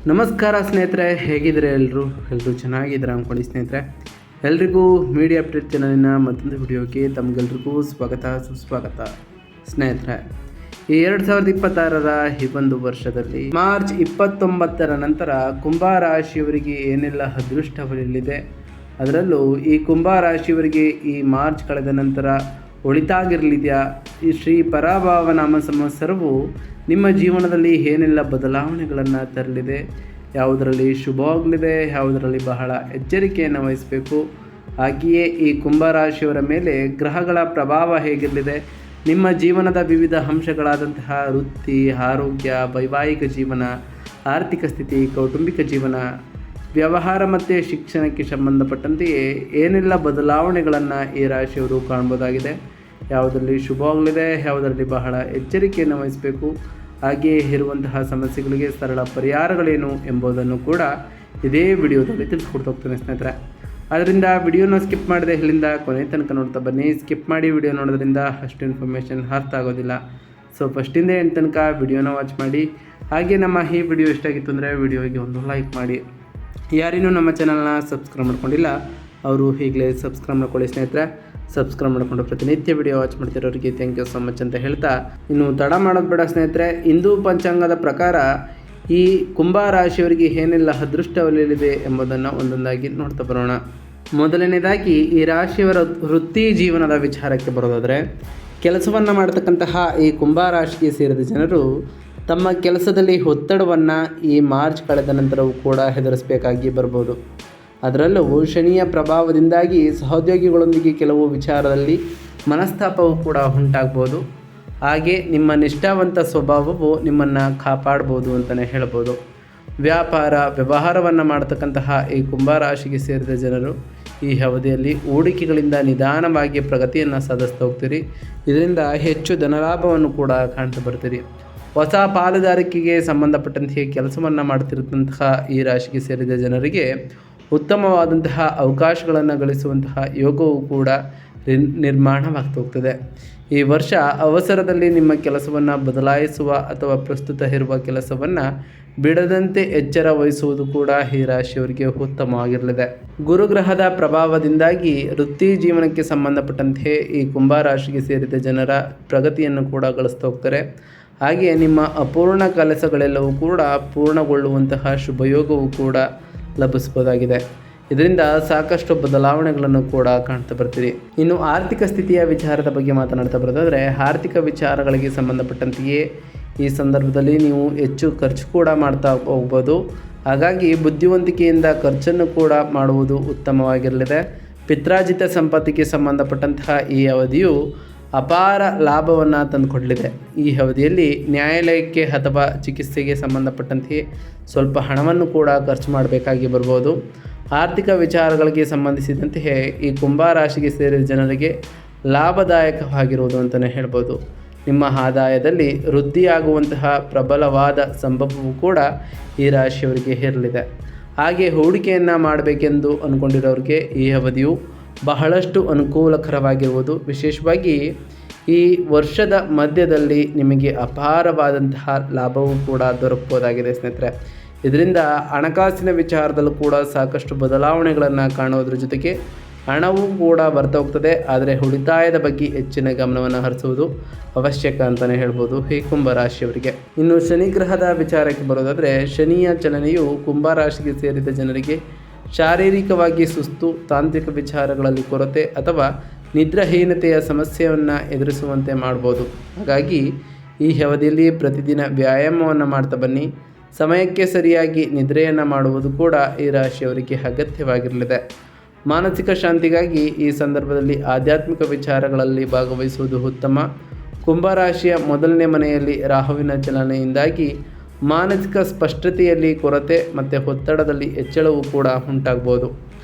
ನಮಸ್ಕಾರ ಸ್ನೇಹಿತರೆ, ಹೇಗಿದ್ರೆ ಎಲ್ಲರೂ ಚೆನ್ನಾಗಿದ್ದಾರೆ ಅಂದ್ಕೊಳ್ಳಿ ಸ್ನೇಹಿತರೆ. ಎಲ್ರಿಗೂ ಮೀಡಿಯಾ ಅಪ್ಡೇಟ್ ಚಾನಲಿನ ಮತ್ತೊಂದು ವಿಡಿಯೋಗೆ ತಮಗೆಲ್ರಿಗೂ ಸುಸ್ವಾಗತ ಸ್ನೇಹಿತರೆ. ಈ 2026ರ ಈ ಒಂದು ವರ್ಷದಲ್ಲಿ ಮಾರ್ಚ್ 29ರ ನಂತರ ಕುಂಭ ರಾಶಿಯವರಿಗೆ ಏನೆಲ್ಲ ಅದೃಷ್ಟವಿರಲಿದೆ, ಅದರಲ್ಲೂ ಈ ಕುಂಭ ರಾಶಿಯವರಿಗೆ ಈ ಮಾರ್ಚ್ ಕಳೆದ ನಂತರ ಒಳಿತಾಗಿರಲಿದೆಯಾ, ಈ ಶ್ರೀ ಪರಾಭವ ನಾಮ ಸಂವತ್ಸರವು ನಿಮ್ಮ ಜೀವನದಲ್ಲಿ ಏನೆಲ್ಲ ಬದಲಾವಣೆಗಳನ್ನು ತರಲಿದೆ, ಯಾವುದರಲ್ಲಿ ಶುಭವಾಗಲಿದೆ, ಯಾವುದರಲ್ಲಿ ಬಹಳ ಎಚ್ಚರಿಕೆಯನ್ನು ವಹಿಸಬೇಕು, ಹಾಗೆಯೇ ಈ ಕುಂಭರಾಶಿಯವರ ಮೇಲೆ ಗ್ರಹಗಳ ಪ್ರಭಾವ ಹೇಗಿರಲಿದೆ, ನಿಮ್ಮ ಜೀವನದ ವಿವಿಧ ಅಂಶಗಳಾದಂತಹ ವೃತ್ತಿ, ಆರೋಗ್ಯ, ವೈವಾಹಿಕ ಜೀವನ, ಆರ್ಥಿಕ ಸ್ಥಿತಿ, ಕೌಟುಂಬಿಕ ಜೀವನ, ವ್ಯವಹಾರ ಮತ್ತು ಶಿಕ್ಷಣಕ್ಕೆ ಸಂಬಂಧಪಟ್ಟಂತೆಯೇ ಏನೆಲ್ಲ ಬದಲಾವಣೆಗಳನ್ನು ಈ ರಾಶಿಯವರು ಕಾಣ್ಬೋದಾಗಿದೆ, ಯಾವುದರಲ್ಲಿ ಶುಭವಾಗಲಿದೆ, ಯಾವುದರಲ್ಲಿ ಬಹಳ ಎಚ್ಚರಿಕೆಯನ್ನು ವಹಿಸಬೇಕು, ಹಾಗೆಯೇ ಇರುವಂತಹ ಸಮಸ್ಯೆಗಳಿಗೆ ಸರಳ ಪರಿಹಾರಗಳೇನು ಎಂಬುದನ್ನು ಕೂಡ ಇದೇ ವಿಡಿಯೋದಲ್ಲಿ ತಿಳಿಸ್ಕೊಡ್ತಾ ಹೋಗ್ತೇನೆ ಸ್ನೇಹಿತರೆ. ಆದ್ದರಿಂದ ವಿಡಿಯೋನ ಸ್ಕಿಪ್ ಮಾಡಿದೆ ಇಲ್ಲಿಂದ ಕೊನೆ ತನಕ ನೋಡ್ತಾ ಬನ್ನಿ. ಸ್ಕಿಪ್ ಮಾಡಿ ವಿಡಿಯೋ ನೋಡೋದ್ರಿಂದ ಅಷ್ಟು ಇನ್ಫಾರ್ಮೇಷನ್ ಅರ್ಥ ಆಗೋದಿಲ್ಲ. ಸೊ ಫಸ್ಟಿಂದ ಎಂಟು ತನಕ ವಿಡಿಯೋನ ವಾಚ್ ಮಾಡಿ. ಹಾಗೆ ನಮ್ಮ ಈ ವಿಡಿಯೋ ಇಷ್ಟ ಆಗಿತ್ತು ಅಂದರೆ ವಿಡಿಯೋಗೆ ಒಂದು ಲೈಕ್ ಮಾಡಿ. ಯಾರಿನ್ನೂ ನಮ್ಮ ಚಾನಲ್ನ ಸಬ್ಸ್ಕ್ರೈಬ್ ಮಾಡ್ಕೊಂಡಿಲ್ಲ ಅವರು ಈಗಲೇ ಸಬ್ಸ್ಕ್ರೈಬ್ ಮಾಡ್ಕೊಳ್ಳಿ ಸ್ನೇಹಿತರೆ. ಸಬ್ಸ್ಕ್ರೈಬ್ ಮಾಡಿಕೊಂಡು ಪ್ರತಿನಿತ್ಯ ವಿಡಿಯೋ ವಾಚ್ ಮಾಡ್ತಿರೋರಿಗೆ ಥ್ಯಾಂಕ್ ಯು ಸೊ ಮಚ್ ಅಂತ ಹೇಳ್ತಾ, ಇನ್ನು ತಡ ಮಾಡೋದು ಬೇಡ ಸ್ನೇಹಿತರೆ. ಹಿಂದೂ ಪಂಚಾಂಗದ ಪ್ರಕಾರ ಈ ಕುಂಭ ರಾಶಿಯವರಿಗೆ ಏನೆಲ್ಲ ಅದೃಷ್ಟವಿರಲಿದೆ ಎಂಬುದನ್ನು ಒಂದೊಂದಾಗಿ ನೋಡ್ತಾ ಬರೋಣ. ಮೊದಲನೇದಾಗಿ ಈ ರಾಶಿಯವರ ವೃತ್ತಿ ಜೀವನದ ವಿಚಾರಕ್ಕೆ ಬರೋದಾದರೆ, ಕೆಲಸವನ್ನು ಮಾಡತಕ್ಕಂತಹ ಈ ಕುಂಭ ರಾಶಿಗೆ ಸೇರಿದ ಜನರು ತಮ್ಮ ಕೆಲಸದಲ್ಲಿ ಒತ್ತಡವನ್ನು ಈ ಮಾರ್ಚ್ ಕಳೆದ ನಂತರವೂ ಕೂಡ ಎದುರಿಸಬೇಕಾಗಿ ಬರ್ಬೋದು. ಅದರಲ್ಲೂ ಶನಿಯ ಪ್ರಭಾವದಿಂದಾಗಿ ಸಹೋದ್ಯೋಗಿಗಳೊಂದಿಗೆ ಕೆಲವು ವಿಚಾರದಲ್ಲಿ ಮನಸ್ತಾಪವೂ ಕೂಡ ಉಂಟಾಗ್ಬೋದು. ಹಾಗೆ ನಿಮ್ಮ ನಿಷ್ಠಾವಂತ ಸ್ವಭಾವವು ನಿಮ್ಮನ್ನು ಕಾಪಾಡ್ಬೋದು ಅಂತಲೇ ಹೇಳ್ಬೋದು. ವ್ಯವಹಾರವನ್ನು ಮಾಡ್ತಕ್ಕಂತಹ ಈ ಕುಂಭ ರಾಶಿಗೆ ಸೇರಿದ ಜನರು ಈ ಅವಧಿಯಲ್ಲಿ ಹೂಡಿಕೆಗಳಿಂದ ನಿಧಾನವಾಗಿ ಪ್ರಗತಿಯನ್ನು ಸಾಧಿಸ್ತಾ ಹೋಗ್ತೀರಿ. ಇದರಿಂದ ಹೆಚ್ಚು ಧನಲಾಭವನ್ನು ಕೂಡ ಕಾಣ್ತಾ ಬರ್ತೀರಿ. ಹೊಸ ಪಾಲುದಾರಿಕೆಗೆ ಸಂಬಂಧಪಟ್ಟಂತೆ ಕೆಲಸವನ್ನು ಮಾಡ್ತಿರುವಂತಹ ಈ ರಾಶಿಗೆ ಸೇರಿದ ಜನರಿಗೆ ಉತ್ತಮವಾದಂತಹ ಅವಕಾಶಗಳನ್ನು ಗಳಿಸುವಂತಹ ಯೋಗವು ಕೂಡ ನಿರ್ಮಾಣವಾಗ್ತಾ ಹೋಗ್ತದೆ. ಈ ವರ್ಷ ಅವಸರದಲ್ಲಿ ನಿಮ್ಮ ಕೆಲಸವನ್ನು ಬದಲಾಯಿಸುವ ಅಥವಾ ಪ್ರಸ್ತುತ ಇರುವ ಕೆಲಸವನ್ನು ಬಿಡದಂತೆ ಎಚ್ಚರ ವಹಿಸುವುದು ಕೂಡ ಈ ರಾಶಿಯವರಿಗೆ ಉತ್ತಮವಾಗಿರಲಿದೆ. ಗುರುಗ್ರಹದ ಪ್ರಭಾವದಿಂದಾಗಿ ವೃತ್ತಿ ಜೀವನಕ್ಕೆ ಸಂಬಂಧಪಟ್ಟಂತೆ ಈ ಕುಂಭ ರಾಶಿಗೆ ಸೇರಿದ ಜನರ ಪ್ರಗತಿಯನ್ನು ಕೂಡ ಗಳಿಸ್ತಾ ಹೋಗ್ತಾರೆ. ಹಾಗೆಯೇ ನಿಮ್ಮ ಅಪೂರ್ಣ ಕೆಲಸಗಳೆಲ್ಲವೂ ಕೂಡ ಪೂರ್ಣಗೊಳ್ಳುವಂತಹ ಶುಭಯೋಗವೂ ಕೂಡ ಲಭಿಸ್ಬೋದಾಗಿದೆ. ಇದರಿಂದ ಸಾಕಷ್ಟು ಬದಲಾವಣೆಗಳನ್ನು ಕೂಡ ಕಾಣ್ತಾ ಬರ್ತೀರಿ. ಇನ್ನು ಆರ್ಥಿಕ ಸ್ಥಿತಿಯ ವಿಚಾರದ ಬಗ್ಗೆ ಮಾತನಾಡ್ತಾ ಬರೋದಾದರೆ, ಆರ್ಥಿಕ ವಿಚಾರಗಳಿಗೆ ಸಂಬಂಧಪಟ್ಟಂತೆಯೇ ಈ ಸಂದರ್ಭದಲ್ಲಿ ನೀವು ಹೆಚ್ಚು ಖರ್ಚು ಕೂಡ ಮಾಡ್ತಾ ಹೋಗ್ಬೋದು. ಹಾಗಾಗಿ ಬುದ್ಧಿವಂತಿಕೆಯಿಂದ ಖರ್ಚನ್ನು ಕೂಡ ಮಾಡುವುದು ಉತ್ತಮವಾಗಿರಲಿದೆ. ಪಿತ್ರಾರ್ಜಿತ ಸಂಪತ್ತಿಗೆ ಸಂಬಂಧಪಟ್ಟಂತಹ ಈ ಅವಧಿಯು ಅಪಾರ ಲಾಭವನ್ನು ತಂದುಕೊಡಲಿದೆ. ಈ ಅವಧಿಯಲ್ಲಿ ನ್ಯಾಯಾಲಯಕ್ಕೆ ಅಥವಾ ಚಿಕಿತ್ಸೆಗೆ ಸಂಬಂಧಪಟ್ಟಂತೆ ಸ್ವಲ್ಪ ಹಣವನ್ನು ಕೂಡ ಖರ್ಚು ಮಾಡಬೇಕಾಗಿ ಬರ್ಬೋದು. ಆರ್ಥಿಕ ವಿಚಾರಗಳಿಗೆ ಸಂಬಂಧಿಸಿದಂತೆಯೇ ಈ ಕುಂಭ ರಾಶಿಗೆ ಸೇರಿದ ಜನರಿಗೆ ಲಾಭದಾಯಕವಾಗಿರುವುದು ಅಂತಲೇ ಹೇಳ್ಬೋದು. ನಿಮ್ಮ ಆದಾಯದಲ್ಲಿ ವೃದ್ಧಿಯಾಗುವಂತಹ ಪ್ರಬಲವಾದ ಸಂಭವವು ಕೂಡ ಈ ರಾಶಿಯವರಿಗೆ ಇರಲಿದೆ. ಹಾಗೆ ಹೂಡಿಕೆಯನ್ನು ಮಾಡಬೇಕೆಂದು ಅಂದ್ಕೊಂಡಿರೋರಿಗೆ ಈ ಅವಧಿಯು ಬಹಳಷ್ಟು ಅನುಕೂಲಕರವಾಗಿರುವುದು. ವಿಶೇಷವಾಗಿ ಈ ವರ್ಷದ ಮಧ್ಯದಲ್ಲಿ ನಿಮಗೆ ಅಪಾರವಾದಂತಹ ಲಾಭವೂ ಕೂಡ ದೊರಕಬಹುದಾಗಿದೆ ಸ್ನೇಹಿತರೆ. ಇದರಿಂದ ಹಣಕಾಸಿನ ವಿಚಾರದಲ್ಲೂ ಕೂಡ ಸಾಕಷ್ಟು ಬದಲಾವಣೆಗಳನ್ನು ಕಾಣೋದ್ರ ಜೊತೆಗೆ ಹಣವೂ ಕೂಡ ಬರ್ತಾ ಹೋಗ್ತದೆ. ಆದರೆ ಉಳಿತಾಯದ ಬಗ್ಗೆ ಹೆಚ್ಚಿನ ಗಮನವನ್ನು ಹರಿಸುವುದು ಅವಶ್ಯಕ ಅಂತಲೇ ಹೇಳ್ಬೋದು ಈ ಕುಂಭ ರಾಶಿಯವರಿಗೆ. ಇನ್ನು ಶನಿ ಗ್ರಹದ ವಿಚಾರಕ್ಕೆ ಬರೋದಾದರೆ, ಶನಿಯ ಚಲನೆಯು ಕುಂಭ ರಾಶಿಗೆ ಸೇರಿದ ಜನರಿಗೆ ಶಾರೀರಿಕವಾಗಿ ಸುಸ್ತು, ತಾಂತ್ರಿಕ ವಿಚಾರಗಳಲ್ಲಿ ಕೊರತೆ ಅಥವಾ ನಿದ್ರಾಹೀನತೆಯ ಸಮಸ್ಯೆಯನ್ನು ಎದುರಿಸುವಂತೆ ಮಾಡ್ಬೋದು. ಹಾಗಾಗಿ ಈ ಅವಧಿಯಲ್ಲಿ ಪ್ರತಿದಿನ ವ್ಯಾಯಾಮವನ್ನು ಮಾಡ್ತಾ ಬನ್ನಿ. ಸಮಯಕ್ಕೆ ಸರಿಯಾಗಿ ನಿದ್ರೆಯನ್ನು ಮಾಡುವುದು ಕೂಡ ಈ ರಾಶಿಯವರಿಗೆ ಅಗತ್ಯವಾಗಿರಲಿದೆ. ಮಾನಸಿಕ ಶಾಂತಿಗಾಗಿ ಈ ಸಂದರ್ಭದಲ್ಲಿ ಆಧ್ಯಾತ್ಮಿಕ ವಿಚಾರಗಳಲ್ಲಿ ಭಾಗವಹಿಸುವುದು ಉತ್ತಮ. ಕುಂಭರಾಶಿಯ ಮೊದಲನೇ ಮನೆಯಲ್ಲಿ ರಾಹುವಿನ ಚಲನೆಯಿಂದಾಗಿ ಮಾನಸಿಕ ಸ್ಪಷ್ಟತೆಯಲ್ಲಿ ಕೊರತೆ ಮತ್ತು ಒತ್ತಡದಲ್ಲಿ ಹೆಚ್ಚಳವೂ ಕೂಡ ಉಂಟಾಗ್ಬೋದು.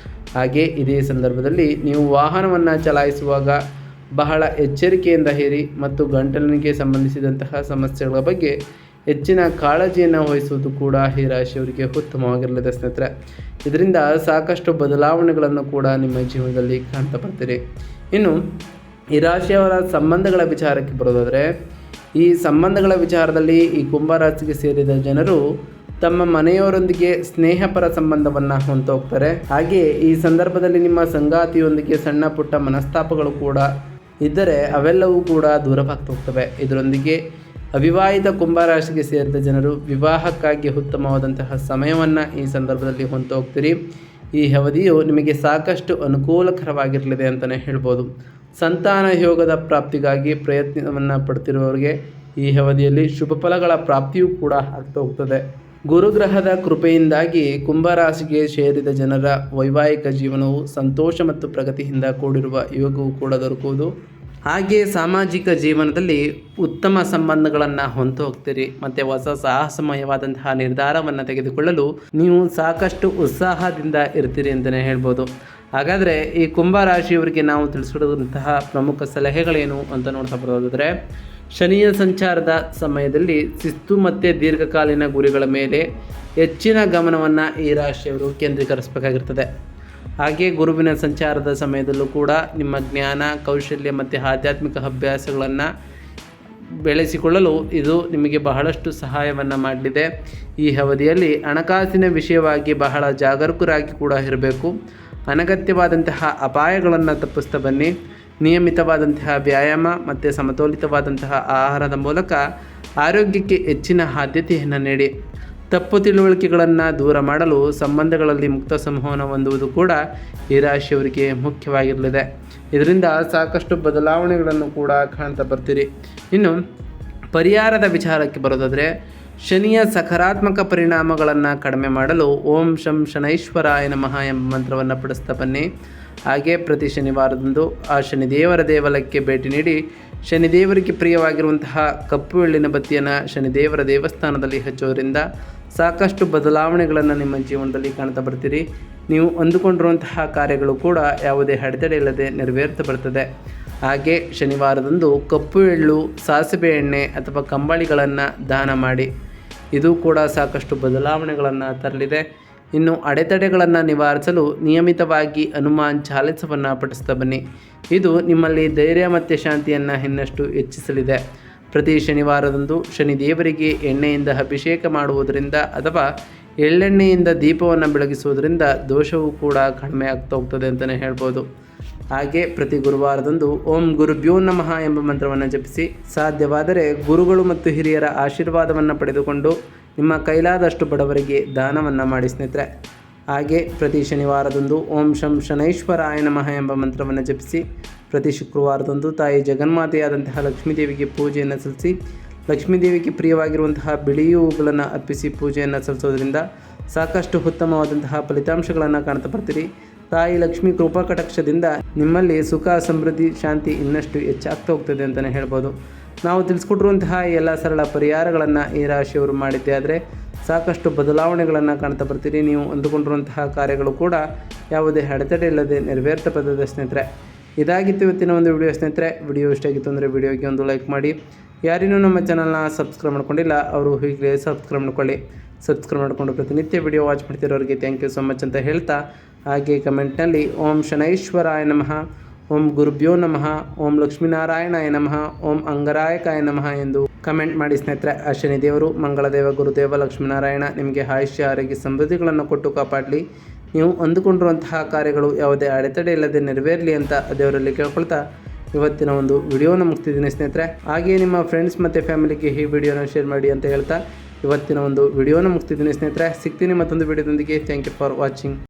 ಹಾಗೆ ಇದೇ ಸಂದರ್ಭದಲ್ಲಿ ನೀವು ವಾಹನವನ್ನು ಚಲಾಯಿಸುವಾಗ ಬಹಳ ಎಚ್ಚರಿಕೆಯಿಂದ ಇರಿ ಮತ್ತು ಗಂಟಲಿಗೆ ಸಂಬಂಧಿಸಿದಂತಹ ಸಮಸ್ಯೆಗಳ ಬಗ್ಗೆ ಹೆಚ್ಚಿನ ಕಾಳಜಿಯನ್ನು ವಹಿಸುವುದು ಕೂಡ ಈ ರಾಶಿಯವರಿಗೆ ಉತ್ತಮವಾಗಿರಲಿದೆ ಸ್ನೇಹಿತರೆ. ಇದರಿಂದ ಸಾಕಷ್ಟು ಬದಲಾವಣೆಗಳನ್ನು ಕೂಡ ನಿಮ್ಮ ಜೀವನದಲ್ಲಿ ಕಾಣ್ತಾ ಬರ್ತೀರಿ. ಇನ್ನು ಈ ರಾಶಿಯವರ ಸಂಬಂಧಗಳ ವಿಚಾರಕ್ಕೆ ಬರೋದಾದರೆ, ಈ ಸಂಬಂಧಗಳ ವಿಚಾರದಲ್ಲಿ ಈ ಕುಂಭ ರಾಶಿಗೆ ಸೇರಿದ ಜನರು ತಮ್ಮ ಮನೆಯವರೊಂದಿಗೆ ಸ್ನೇಹಪರ ಸಂಬಂಧವನ್ನು ಹೊಂದೋಗ್ತಾರೆ. ಹಾಗೆಯೇ ಈ ಸಂದರ್ಭದಲ್ಲಿ ನಿಮ್ಮ ಸಂಗಾತಿಯೊಂದಿಗೆ ಸಣ್ಣ ಪುಟ್ಟ ಮನಸ್ತಾಪಗಳು ಕೂಡ ಇದ್ದರೆ ಅವೆಲ್ಲವೂ ಕೂಡ ದೂರವಾಗ್ತಾ ಹೋಗ್ತವೆ. ಇದರೊಂದಿಗೆ ಅವಿವಾಹಿತ ಕುಂಭರಾಶಿಗೆ ಸೇರಿದ ಜನರು ವಿವಾಹಕ್ಕಾಗಿ ಉತ್ತಮವಾದಂತಹ ಸಮಯವನ್ನು ಈ ಸಂದರ್ಭದಲ್ಲಿ ಹೊಂದೋಗ್ತೀರಿ. ಈ ಅವಧಿಯು ನಿಮಗೆ ಸಾಕಷ್ಟು ಅನುಕೂಲಕರವಾಗಿರಲಿದೆ ಅಂತಲೇ ಹೇಳ್ಬೋದು. ಸಂತಾನ ಯೋಗದ ಪ್ರಾಪ್ತಿಗಾಗಿ ಪ್ರಯತ್ನವನ್ನು ಪಡ್ತಿರುವವರಿಗೆ ಈ ಅವಧಿಯಲ್ಲಿ ಶುಭ ಫಲಗಳ ಪ್ರಾಪ್ತಿಯೂ ಕೂಡ ಆಗ್ತಾ ಹೋಗ್ತದೆ. ಗುರುಗ್ರಹದ ಕೃಪೆಯಿಂದಾಗಿ ಕುಂಭರಾಶಿಗೆ ಸೇರಿದ ಜನರ ವೈವಾಹಿಕ ಜೀವನವು ಸಂತೋಷ ಮತ್ತು ಪ್ರಗತಿಯಿಂದ ಕೂಡಿರುವ ಯೋಗವು ಕೂಡ ದೊರಕುವುದು. ಹಾಗೆಯೇ ಸಾಮಾಜಿಕ ಜೀವನದಲ್ಲಿ ಉತ್ತಮ ಸಂಬಂಧಗಳನ್ನು ಹೊಂದು ಹೋಗ್ತೀರಿ ಮತ್ತು ಹೊಸ ಸಾಹಸಮಯವಾದಂತಹ ನಿರ್ಧಾರವನ್ನು ತೆಗೆದುಕೊಳ್ಳಲು ನೀವು ಸಾಕಷ್ಟು ಉತ್ಸಾಹದಿಂದ ಇರ್ತೀರಿ ಅಂತಲೇ ಹೇಳ್ಬೋದು. ಹಾಗಾದರೆ ಈ ಕುಂಭರಾಶಿಯವರಿಗೆ ನಾವು ತಿಳಿಸಿರುವಂತಹ ಪ್ರಮುಖ ಸಲಹೆಗಳೇನು ಅಂತ ನೋಡ್ತಾ ಬರೋದಾದರೆ, ಶನಿಯ ಸಂಚಾರದ ಸಮಯದಲ್ಲಿ ಶಿಸ್ತು ಮತ್ತು ದೀರ್ಘಕಾಲೀನ ಗುರಿಗಳ ಮೇಲೆ ಹೆಚ್ಚಿನ ಗಮನವನ್ನು ಈ ರಾಶಿಯವರು ಕೇಂದ್ರೀಕರಿಸಬೇಕಾಗಿರ್ತದೆ. ಹಾಗೆ ಗುರುವಿನ ಸಂಚಾರದ ಸಮಯದಲ್ಲೂ ಕೂಡ ನಿಮ್ಮ ಜ್ಞಾನ, ಕೌಶಲ್ಯ ಮತ್ತು ಆಧ್ಯಾತ್ಮಿಕ ಅಭ್ಯಾಸಗಳನ್ನು ಬೆಳೆಸಿಕೊಳ್ಳಲು ಇದು ನಿಮಗೆ ಬಹಳಷ್ಟು ಸಹಾಯವನ್ನು ಮಾಡಲಿದೆ. ಈ ಅವಧಿಯಲ್ಲಿ ಹಣಕಾಸಿನ ವಿಷಯವಾಗಿ ಬಹಳ ಜಾಗರೂಕರಾಗಿ ಕೂಡ ಇರಬೇಕು. ಅನಗತ್ಯವಾದಂತಹ ಅಪಾಯಗಳನ್ನು ತಪ್ಪಿಸ್ತಾ ಬನ್ನಿ. ನಿಯಮಿತವಾದಂತಹ ವ್ಯಾಯಾಮ ಮತ್ತು ಸಮತೋಲಿತವಾದಂತಹ ಆಹಾರದ ಮೂಲಕ ಆರೋಗ್ಯಕ್ಕೆ ಹೆಚ್ಚಿನ ಆದ್ಯತೆಯನ್ನು ನೀಡಿ. ತಪ್ಪು ತಿಳುವಳಿಕೆಗಳನ್ನು ದೂರ ಮಾಡಲು ಸಂಬಂಧಗಳಲ್ಲಿ ಮುಕ್ತ ಸಂವಹನ ಹೊಂದುವುದು ಕೂಡ ಈ ರಾಶಿಯವರಿಗೆ ಮುಖ್ಯವಾಗಿರಲಿದೆ. ಇದರಿಂದ ಸಾಕಷ್ಟು ಬದಲಾವಣೆಗಳನ್ನು ಕೂಡ ಕಾಣ್ತಾ ಬರ್ತೀರಿ. ಇನ್ನು ಪರಿಹಾರದ ವಿಚಾರಕ್ಕೆ ಬರೋದಾದರೆ, ಶನಿಯ ಸಕಾರಾತ್ಮಕ ಪರಿಣಾಮಗಳನ್ನು ಕಡಿಮೆ ಮಾಡಲು ಓಂ ಶಂ ಶನೈಶ್ವರಾಯ ನಮಃ ಎಂಬ ಮಂತ್ರವನ್ನು ಪಡಿಸ್ತಾ ಬನ್ನಿ. ಹಾಗೆ ಪ್ರತಿ ಶನಿವಾರದಂದು ಆ ಶನಿದೇವರ ದೇವಾಲಯಕ್ಕೆ ಭೇಟಿ ನೀಡಿ ಶನಿದೇವರಿಗೆ ಪ್ರಿಯವಾಗಿರುವಂತಹ ಕಪ್ಪು ಎಳ್ಳಿನ ಬತ್ತಿಯನ್ನು ಶನಿದೇವರ ದೇವಸ್ಥಾನದಲ್ಲಿ ಹಚ್ಚೋದ್ರಿಂದ ಸಾಕಷ್ಟು ಬದಲಾವಣೆಗಳನ್ನು ನಿಮ್ಮ ಜೀವನದಲ್ಲಿ ಕಾಣ್ತಾ ಬರ್ತೀರಿ. ನೀವು ಅಂದುಕೊಂಡಿರುವಂತಹ ಕಾರ್ಯಗಳು ಕೂಡ ಯಾವುದೇ ಅಡೆತಡೆ ಇಲ್ಲದೆ ನೆರವೇರ್ತಾ ಬರ್ತದೆ. ಹಾಗೆ ಶನಿವಾರದಂದು ಕಪ್ಪು ಎಳ್ಳು, ಸಾಸಿವೆ ಎಣ್ಣೆ ಅಥವಾ ಕಂಬಳಿಗಳನ್ನು ದಾನ ಮಾಡಿ. ಇದು ಕೂಡ ಸಾಕಷ್ಟು ಬದಲಾವಣೆಗಳನ್ನು ತರಲಿದೆ. ಇನ್ನು ಅಡೆತಡೆಗಳನ್ನು ನಿವಾರಿಸಲು ನಿಯಮಿತವಾಗಿ ಹನುಮಾನ್ ಚಾಲಿಸವನ್ನು ಪಠಿಸ್ತಾ ಬನ್ನಿ. ಇದು ನಿಮ್ಮಲ್ಲಿ ಧೈರ್ಯ ಮತ್ತು ಶಾಂತಿಯನ್ನು ಇನ್ನಷ್ಟು ಹೆಚ್ಚಿಸಲಿದೆ. ಪ್ರತಿ ಶನಿವಾರದಂದು ಶನಿದೇವರಿಗೆ ಎಣ್ಣೆಯಿಂದ ಅಭಿಷೇಕ ಮಾಡುವುದರಿಂದ ಅಥವಾ ಎಳ್ಳೆಣ್ಣೆಯಿಂದ ದೀಪವನ್ನು ಬೆಳಗಿಸುವುದರಿಂದ ದೋಷವೂ ಕೂಡ ಕಡಿಮೆ ಆಗ್ತಾ ಹೋಗ್ತದೆ ಅಂತಲೇ ಹೇಳ್ಬೋದು. ಹಾಗೆ ಪ್ರತಿ ಗುರುವಾರದಂದು ಓಂ ಗುರುಭ್ಯೋ ನಮಃ ಎಂಬ ಮಂತ್ರವನ್ನು ಜಪಿಸಿ. ಸಾಧ್ಯವಾದರೆ ಗುರುಗಳು ಮತ್ತು ಹಿರಿಯರ ಆಶೀರ್ವಾದವನ್ನು ಪಡೆದುಕೊಂಡು ನಿಮ್ಮ ಕೈಲಾದಷ್ಟು ಬಡವರಿಗೆ ದಾನವನ್ನು ಮಾಡಿ ಸ್ನೇಹಿತರೆ. ಹಾಗೆ ಪ್ರತಿ ಶನಿವಾರದಂದು ಓಂ ಶಂ ಶನೈಶ್ವರಾಯ ನಮಃ ಎಂಬ ಮಂತ್ರವನ್ನು ಜಪಿಸಿ. ಪ್ರತಿ ಶುಕ್ರವಾರದಂದು ತಾಯಿ ಜಗನ್ಮಾತೆಯಾದಂತಹ ಲಕ್ಷ್ಮೀದೇವಿಗೆ ಪೂಜೆಯನ್ನು ಸಲ್ಲಿಸಿ. ಲಕ್ಷ್ಮೀದೇವಿಗೆ ಪ್ರಿಯವಾಗಿರುವಂತಹ ಬಿಳಿ ಹೂಗಳನ್ನು ಅರ್ಪಿಸಿ ಪೂಜೆಯನ್ನು ಸಲ್ಲಿಸೋದ್ರಿಂದ ಸಾಕಷ್ಟು ಉತ್ತಮವಾದಂತಹ ಫಲಿತಾಂಶಗಳನ್ನು ಕಾಣ್ತಾ ಬರ್ತೀರಿ. ತಾಯಿ ಲಕ್ಷ್ಮೀ ಕೃಪಾ ಕಟಾಕ್ಷದಿಂದ ನಿಮ್ಮಲ್ಲಿ ಸುಖ, ಸಮೃದ್ಧಿ, ಶಾಂತಿ ಇನ್ನಷ್ಟು ಹೆಚ್ಚಾಗ್ತಾ ಹೋಗ್ತದೆ ಅಂತಲೇ ಹೇಳ್ಬೋದು. ನಾವು ತಿಳಿಸ್ಕೊಟ್ಟಿರುವಂತಹ ಎಲ್ಲ ಸರಳ ಪರಿಹಾರಗಳನ್ನು ಈ ರಾಶಿಯವರು ಮಾಡಿದ್ದೇ ಆದರೆ ಸಾಕಷ್ಟು ಬದಲಾವಣೆಗಳನ್ನು ಕಾಣ್ತಾ ಬರ್ತೀರಿ. ನೀವು ಅಂದುಕೊಂಡಿರುವಂತಹ ಕಾರ್ಯಗಳು ಕೂಡ ಯಾವುದೇ ಅಡೆತಡೆ ಇಲ್ಲದೆ ನೆರವೇರ್ತಾ ಬರ್ತದೆ ಸ್ನೇಹಿತರೆ. ಇದಾಗಿತ್ತು ಇವತ್ತಿನ ಒಂದು ವಿಡಿಯೋ ಸ್ನೇಹಿತರೆ. ವಿಡಿಯೋ ಇಷ್ಟ ಆಗಿತ್ತು ಅಂದರೆ ವಿಡಿಯೋಗೆ ಒಂದು ಲೈಕ್ ಮಾಡಿ. ಯಾರಿನ್ನೂ ನಮ್ಮ ಚಾನಲ್ನ ಸಬ್ಸ್ಕ್ರೈಬ್ ಮಾಡ್ಕೊಂಡಿಲ್ಲ ಅವರು ಈಗಲೇ ಸಬ್ಸ್ಕ್ರೈಬ್ ಮಾಡ್ಕೊಳ್ಳಿ. ಸಬ್ಸ್ಕ್ರೈಬ್ ಮಾಡಿಕೊಂಡು ಪ್ರತಿನಿತ್ಯ ವಿಡಿಯೋ ವಾಚ್ ಮಾಡ್ತಿರೋರಿಗೆ ಥ್ಯಾಂಕ್ ಯು ಸೊ ಮಚ್ ಅಂತ ಹೇಳ್ತಾ, ಹಾಗೆ ಕಮೆಂಟ್ನಲ್ಲಿ ಓಂ ಶನೈಶ್ವರಾಯ ನಮಃ, ಓಂ ಗುರುಭ್ಯೋ ನಮಃ, ಓಂ ಲಕ್ಷ್ಮೀನಾರಾಯಣಾಯ ನಮಃ, ಓಂ ಅಂಗರಾಯಕಾಯ ನಮಃ ಎಂದು ಕಮೆಂಟ್ ಮಾಡಿ ಸ್ನೇಹಿತರೆ. ಆ ಶನಿದೇವರು, ಮಂಗಳದೇವ, ಗುರುದೇವ, ಲಕ್ಷ್ಮೀನಾರಾಯಣ ನಿಮಗೆ ಆಯುಷ್ಯ, ಆರೋಗ್ಯ, ಸಮೃದ್ಧಿಗಳನ್ನು ಕೊಟ್ಟು ಕಾಪಾಡಲಿ. ನೀವು ಅಂದುಕೊಂಡಿರುವಂತಹ ಕಾರ್ಯಗಳು ಯಾವುದೇ ಅಡೆತಡೆ ಇಲ್ಲದೆ ನೆರವೇರಲಿ ಅಂತ ದೇವರಲ್ಲಿ ಕೇಳ್ಕೊಳ್ತಾ ಇವತ್ತಿನ ಒಂದು ವಿಡಿಯೋನ ಮುಗ್ತಿದ್ದೀನಿ ಸ್ನೇಹಿತರೆ. ಹಾಗೆಯೇ ನಿಮ್ಮ ಫ್ರೆಂಡ್ಸ್ ಮತ್ತು ಫ್ಯಾಮಿಲಿಗೆ ಈ ವಿಡಿಯೋನ ಶೇರ್ ಮಾಡಿ ಅಂತ ಹೇಳ್ತಾ ಇವತ್ತಿನ ಒಂದು ವಿಡಿಯೋನ ಮುಗ್ತಿದ್ದೀನಿ ಸ್ನೇಹಿತರೆ. ಸಿಗ್ತೀನಿ ಮತ್ತೊಂದು ವಿಡಿಯೋದೊಂದಿಗೆ. Thank you for watching.